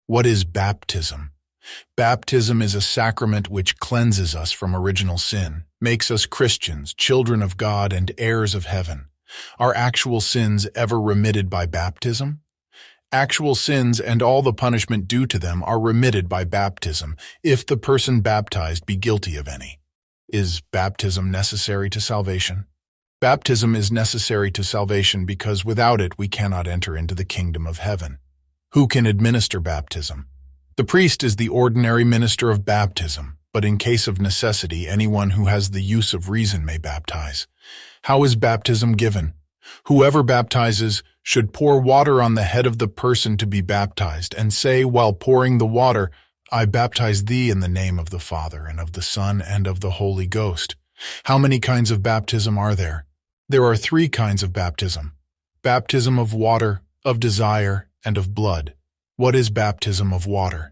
What is baptism? Baptism is a sacrament which cleanses us from original sin, makes us Christians, children of God, and heirs of heaven. Are actual sins ever remitted by baptism? Actual sins and all the punishment due to them are remitted by baptism, if the person baptized be guilty of any. Is baptism necessary to salvation? Baptism is necessary to salvation because without it we cannot enter into the kingdom of heaven. Who can administer baptism? The priest is the ordinary minister of baptism, but in case of necessity, anyone who has the use of reason may baptize. How is baptism given? Whoever baptizes should pour water on the head of the person to be baptized and say while pouring the water, "I baptize thee in the name of the Father and of the Son and of the Holy Ghost." How many kinds of baptism are there? There are 3 kinds of baptism: baptism of water, of desire, and of blood. What is baptism of water?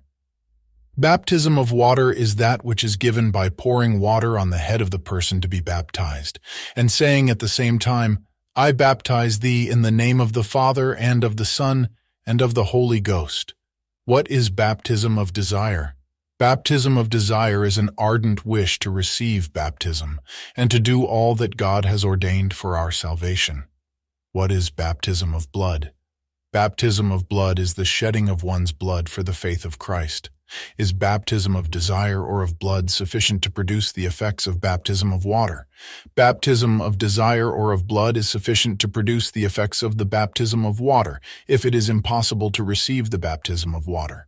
Baptism of water is that which is given by pouring water on the head of the person to be baptized, and saying at the same time, "I baptize thee in the name of the Father and of the Son and of the Holy Ghost." What is baptism of desire? Baptism of desire is an ardent wish to receive baptism and to do all that God has ordained for our salvation. What is baptism of blood? Baptism of blood is the shedding of one's blood for the faith of Christ. Is baptism of desire or of blood sufficient to produce the effects of baptism of water? Baptism of desire or of blood is sufficient to produce the effects of the baptism of water, if it is impossible to receive the baptism of water.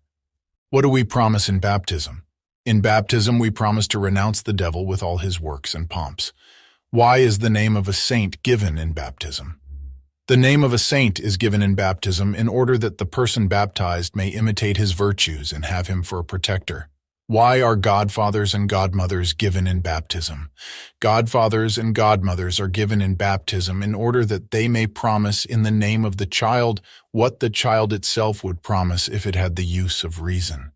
What do we promise in baptism? In baptism we promise to renounce the devil with all his works and pomps. Why is the name of a saint given in baptism? The name of a saint is given in baptism in order that the person baptized may imitate his virtues and have him for a protector. Why are godfathers and godmothers given in baptism? Godfathers and godmothers are given in baptism in order that they may promise in the name of the child what the child itself would promise if it had the use of reason.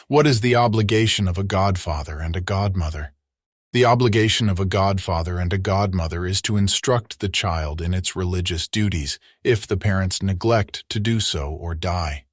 What is the obligation of a godfather and a godmother? The obligation of a godfather and a godmother is to instruct the child in its religious duties if the parents neglect to do so or die.